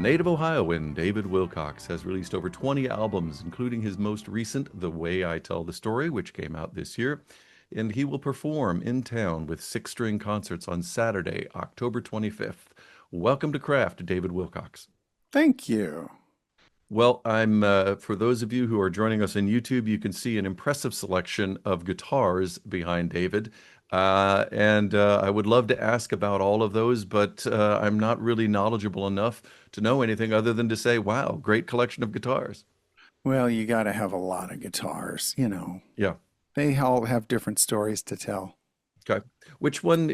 native Ohioan David Wilcox has released over 20 albums, including his most recent, The Way I Tell the Story, which came out this year. And he will perform in town with six-string concerts on Saturday, October 25th. Welcome to Craft, David Wilcox. Thank you. Well, I'm for those of you who are joining us on YouTube, you can see an impressive selection of guitars behind David. And I would love to ask about all of those, but I'm not really knowledgeable enough to know anything other than to say, wow, great collection of guitars. Well, you got to have a lot of guitars. Yeah. They all have different stories to tell. Okay. Which one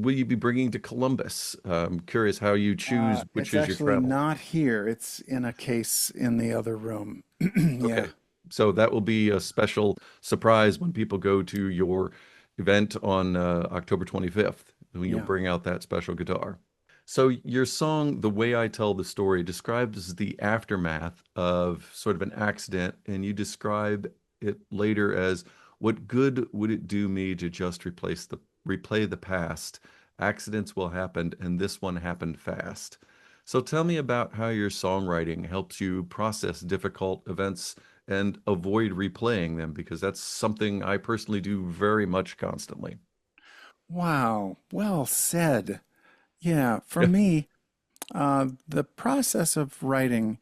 will you be bringing to Columbus? I'm curious how you choose which It's is your actually travel. not here. It's in a case in the other room. Yeah. Okay. So that will be a special surprise when people go to your event on October 25th, when you'll Yeah. bring out that special guitar. So your song, The Way I Tell the Story, describes the aftermath of sort of an accident, and you describe it later as, what good would it do me to just replay the past? Accidents will happen, and this one happened fast. So tell me about how your songwriting helps you process difficult events and avoid replaying them, because that's something I personally do very much constantly. Wow. Well said. Yeah. For Yeah. me, the process of writing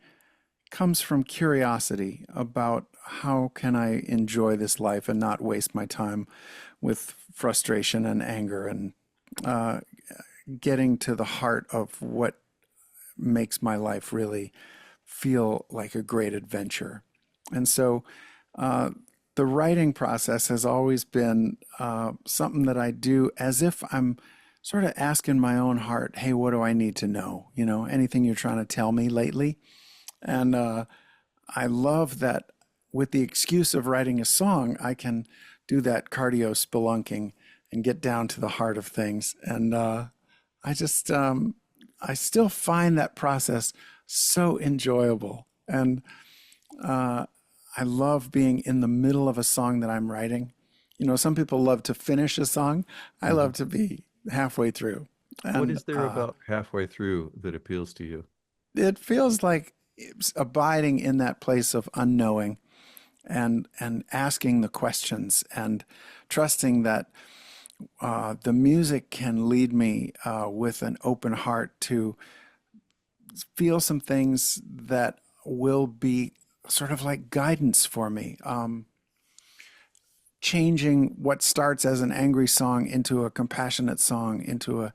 comes from curiosity about how can I enjoy this life and not waste my time with frustration and anger and uh, getting to the heart of what makes my life really feel like a great adventure. And so uh, the writing process has always been something that I do as if I'm sort of asking my own heart, hey, what do I need to know? Anything you're trying to tell me lately? And I love that with the excuse of writing a song, I can do that cardio spelunking and get down to the heart of things. And I just, I still find that process so enjoyable. And uh, I love being in the middle of a song that I'm writing. Some people love to finish a song. I love Mhm. to be halfway through. What And is there about halfway through that appeals to you? it feels like it's abiding in that place of unknowing and asking the questions and trusting that the music can lead me with an open heart to feel some things that will be sort of like guidance for me. Changing what starts as an angry song into a compassionate song, into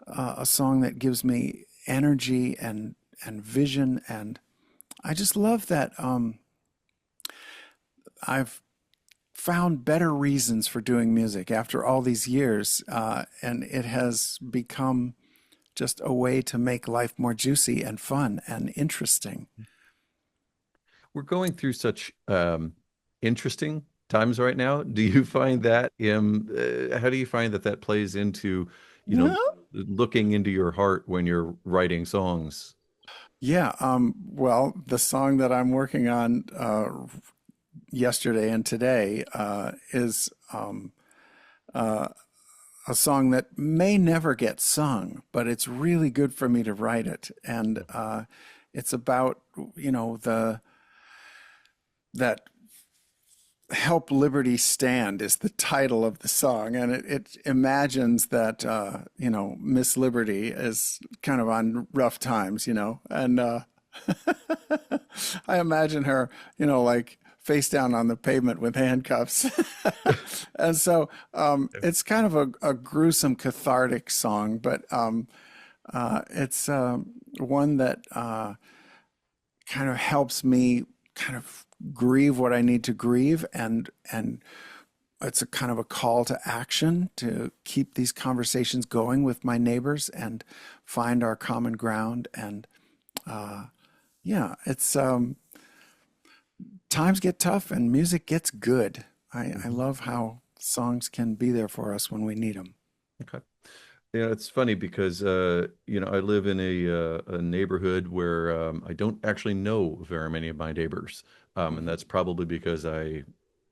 a song that gives me energy and vision. And I just love that I've found better reasons for doing music after all these years, and it has become just a way to make life more juicy and fun and interesting. We're going through such interesting times right now. Do you find that how do you find that that plays into, you know, looking into your heart when you're writing songs? Yeah, well, the song that I'm working on yesterday and today is uh, a song that may never get sung, but it's really good for me to write it. And it's about, the that Help Liberty Stand is the title of the song. And it imagines that, Miss Liberty is kind of on rough times. And I imagine her, like face down on the pavement with handcuffs. And so it's kind of a gruesome, cathartic song, but it's one that kind of helps me kind of grieve what I need to grieve, and it's a kind of a call to action to keep these conversations going with my neighbors and find our common ground. And yeah, it's times get tough and music gets good. I Mhm. love how songs can be there for us when we need them. Okay. Yeah, it's funny because I live in a neighborhood where I don't actually know very many of my neighbors, and that's probably because I,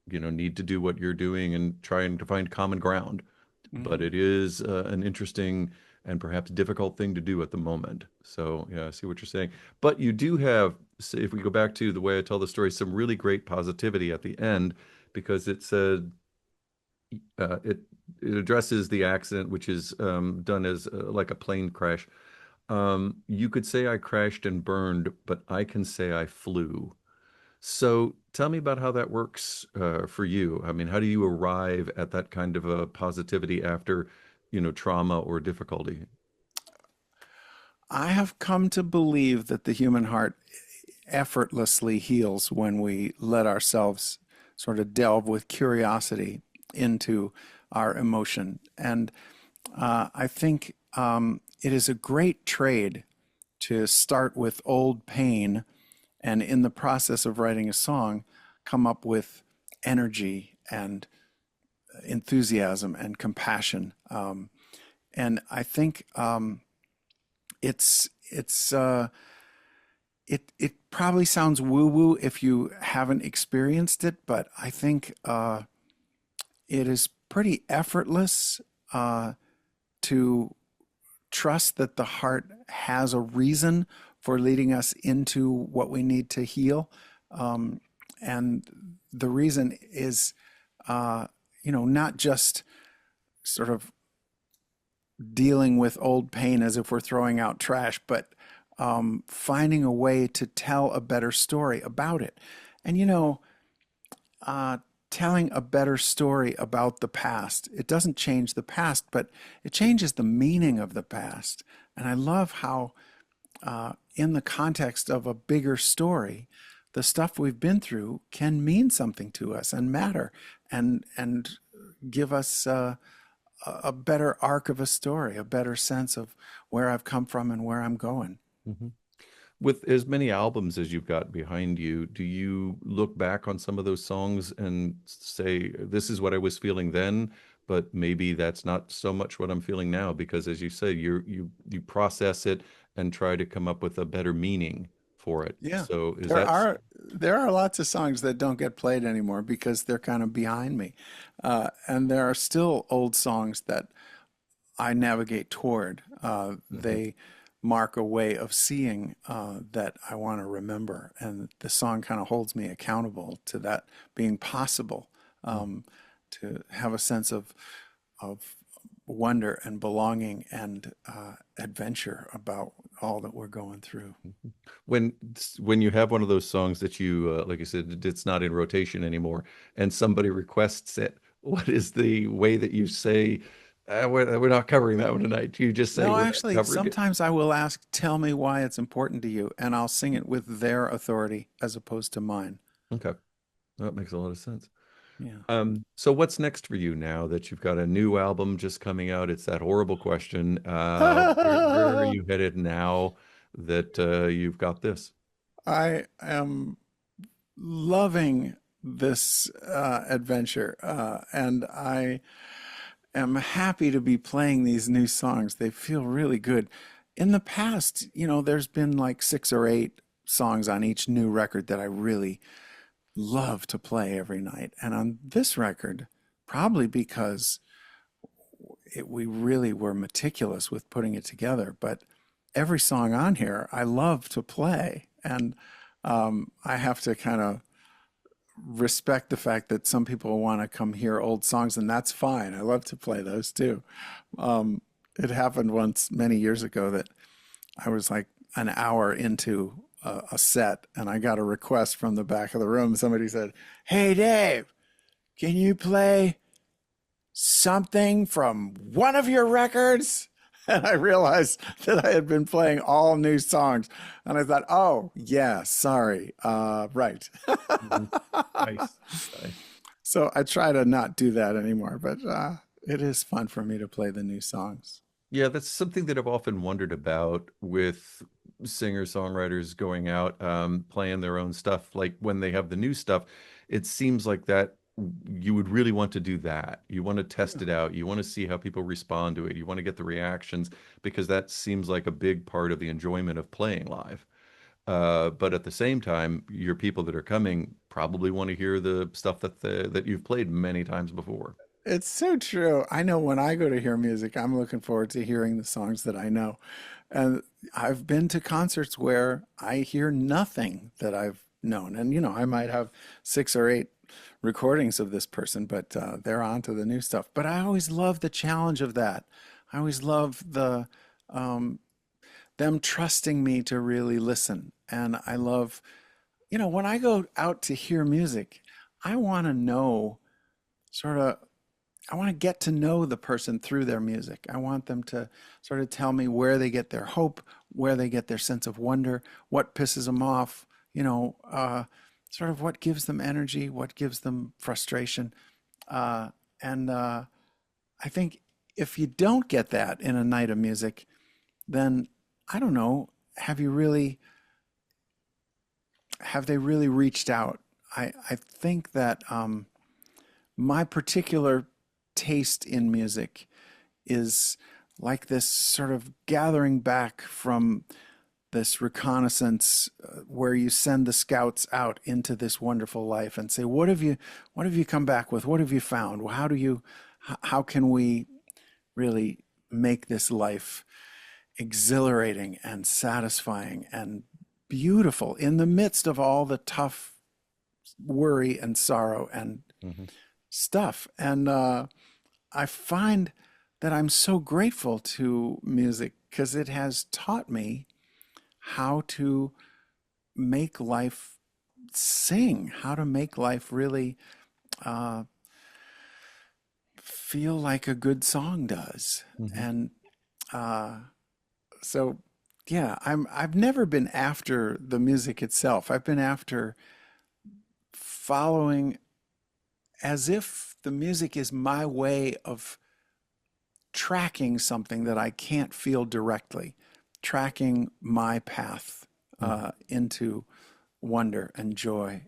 need to do what you're doing and trying to find common ground. But Mhm. it is an interesting and perhaps difficult thing to do at the moment. So, yeah, I see what you're saying. But you do have, if we go back to the way I tell the story, some really great positivity at the end because it said uh, it it addresses the accident, which is done as like a plane crash. You could say I crashed and burned, but I can say I flew. So tell me about how that works for you. I mean, how do you arrive at that kind of a positivity after, trauma or difficulty? I have come to believe that the human heart effortlessly heals when we let ourselves sort of delve with curiosity into our emotion. And I think it is a great trade to start with old pain and, in the process of writing a song, come up with energy and enthusiasm and compassion. And I think it's it probably sounds woo woo if you haven't experienced it, but I think it is pretty effortless to trust that the heart has a reason for leading us into what we need to heal. And the reason is, not just sort of dealing with old pain as if we're throwing out trash, but finding a way to tell a better story about it. And, uh, telling a better story about the past. It doesn't change the past, but it changes the meaning of the past. And I love how, in the context of a bigger story, the stuff we've been through can mean something to us and matter and give us a better arc of a story, a better sense of where I've come from and where I'm going. Mhm. With as many albums as you've got behind you, do you look back on some of those songs and say, this is what I was feeling then, but maybe that's not so much what I'm feeling now? Because as you say, you process it and try to come up with a better meaning for it. Yeah. So is There that are there are lots of songs that don't get played anymore because they're kind of behind me. And there are still old songs that I navigate toward. Mhm, They mark a way of seeing that I want to remember. And the song kind of holds me accountable to that being possible, mhm, to have a sense of wonder and belonging and adventure about all that we're going through. mhm. When you have one of those songs that you like I said, it's not in rotation anymore, and somebody requests it, what is the way that you say, we're not covering that one tonight? Do you just say No, we're not actually, covering it? sometimes I will ask, tell me why it's important to you, and I'll sing it with their authority as opposed to mine. Okay, that makes a lot of sense. Yeah. So what's next for you now that you've got a new album just coming out? It's that horrible question. Where are you headed now that you've got this? I am loving this adventure, and I am happy to be playing these new songs. They feel really good. In the past, there's been like 6 or 8 songs on each new record that I really love to play every night. And on this record, probably because we really were meticulous with putting it together, but every song on here I love to play. And I have to kind of respect the fact that some people want to come hear old songs, and that's fine. I love to play those too. It happened once many years ago that I was like an hour into a set, and I got a request from the back of the room. Somebody said, "Hey, Dave, can you play something from one of your records?" And I realized that I had been playing all new songs. And I thought, oh, yeah, sorry. Right. Mhm. Nice. Nice. So I try to not do that anymore, but it is fun for me to play the new songs. Yeah, that's something that I've often wondered about with singer-songwriters going out, playing their own stuff. Like when they have the new stuff, it seems like that you would really want to do that. You want to test Yeah. it out. You want to see how people respond to it. You want to get the reactions because that seems like a big part of the enjoyment of playing live. But at the same time, your people that are coming probably want to hear the stuff that you've played many times before. It's so true. I know when I go to hear music, I'm looking forward to hearing the songs that I know. And I've been to concerts where I hear nothing that I've known. And, I might have 6 or 8 recordings of this person, but they're on to the new stuff. But I always love the challenge of that. I always love um, them trusting me to really listen. And I love, when I go out to hear music, I want to know sort of I want to get to know the person through their music. I want them to sort of tell me where they get their hope, where they get their sense of wonder, what pisses them off, sort of what gives them energy, what gives them frustration. And I think if you don't get that in a night of music, then I don't know, have they really reached out? I think that my particular taste in music is like this sort of gathering back from this reconnaissance where you send the scouts out into this wonderful life and say, what have you come back with? What have you found? How can we really make this life exhilarating and satisfying and beautiful in the midst of all the tough worry and sorrow and Hmm. stuff? And I find that I'm so grateful to music because it has taught me how to make life sing, how to make life really uh, feel like a good song does. Hmm. And uh, so, yeah, I've never been after the music itself. I've been after following as if the music is my way of tracking something that I can't feel directly, tracking my path Hmm. into wonder and joy.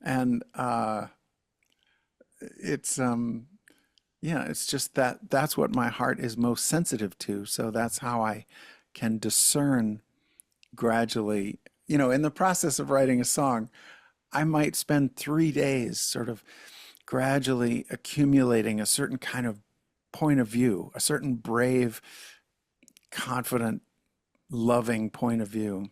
And it's, yeah, it's just that's what my heart is most sensitive to. So that's how I can discern gradually. In the process of writing a song, I might spend 3 days sort of gradually accumulating a certain kind of point of view, a certain brave, confident, loving point of view.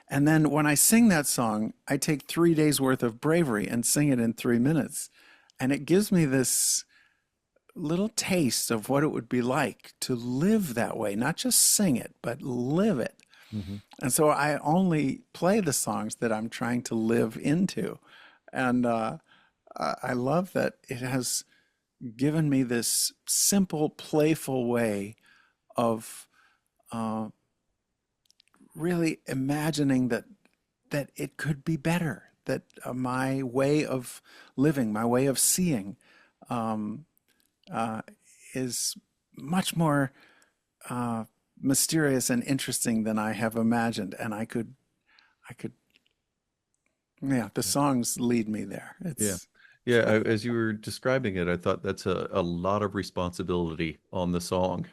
And then when I sing that song, I take 3 days worth of bravery and sing it in 3 minutes. And it gives me this little taste of what it would be like to live that way, not just sing it, but live it. Hmm. And so I only play the songs that I'm trying to live into. And I love that it has given me this simple, playful way of uh, really imagining that it could be better. That my way of living, my way of seeing, um, uh, is much more uh, mysterious and interesting than I have imagined. And I could, yeah, the songs lead me there. Yeah. It's Yeah, cool. as you were describing it, I thought that's a lot of responsibility on the song.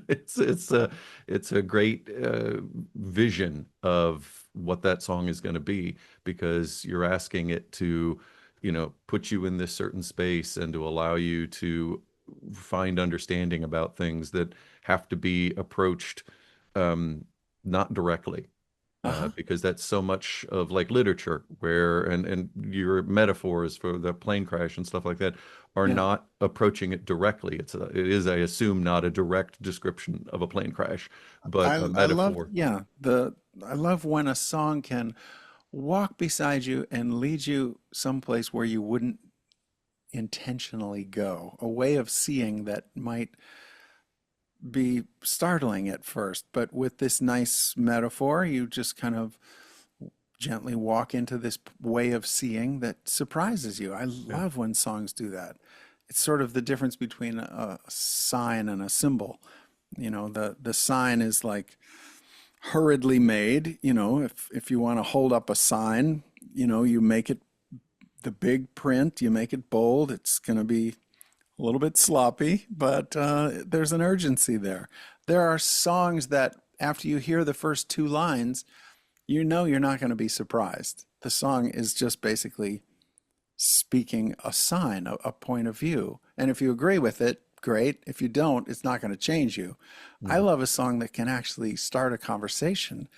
It's a great vision of what that song is going to be because you're asking it to, put you in this certain space and to allow you to find understanding about things that have to be approached um, not directly Uh-huh. because that's so much of like literature where and your metaphors for the plane crash and stuff like that are Yeah. not approaching it directly. It is, I assume, not a direct description of a plane crash, but a I love, metaphor. yeah, I love when a song can walk beside you and lead you someplace where you wouldn't intentionally go, a way of seeing that might be startling at first, but with this nice metaphor, you just kind of gently walk into this way of seeing that surprises you. I Yeah. love when songs do that. It's sort of the difference between a sign and a symbol. The sign is like hurriedly made. If you want to hold up a sign, you make it the big print, you make it bold. It's going to be a little bit sloppy, but there's an urgency there. There are songs that after you hear the first 2 lines, you're not going to be surprised. The song is just basically speaking a sign, a point of view. And if you agree with it, great. If you don't, it's not going to change you. I Mhm. love a song that can actually start a conversation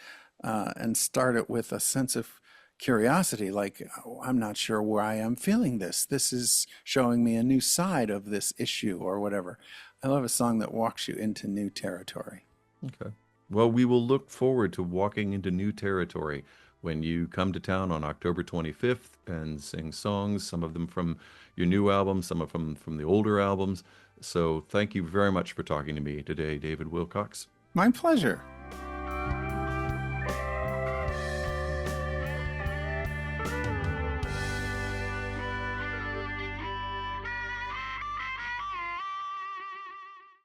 and start it with a sense of curiosity, like, oh, I'm not sure why I'm feeling this. This is showing me a new side of this issue or whatever. I love a song that walks you into new territory. Okay. Well, we will look forward to walking into new territory when you come to town on October 25th and sing songs, some of them from your new album, some of them from the older albums. So thank you very much for talking to me today, David Wilcox. My pleasure.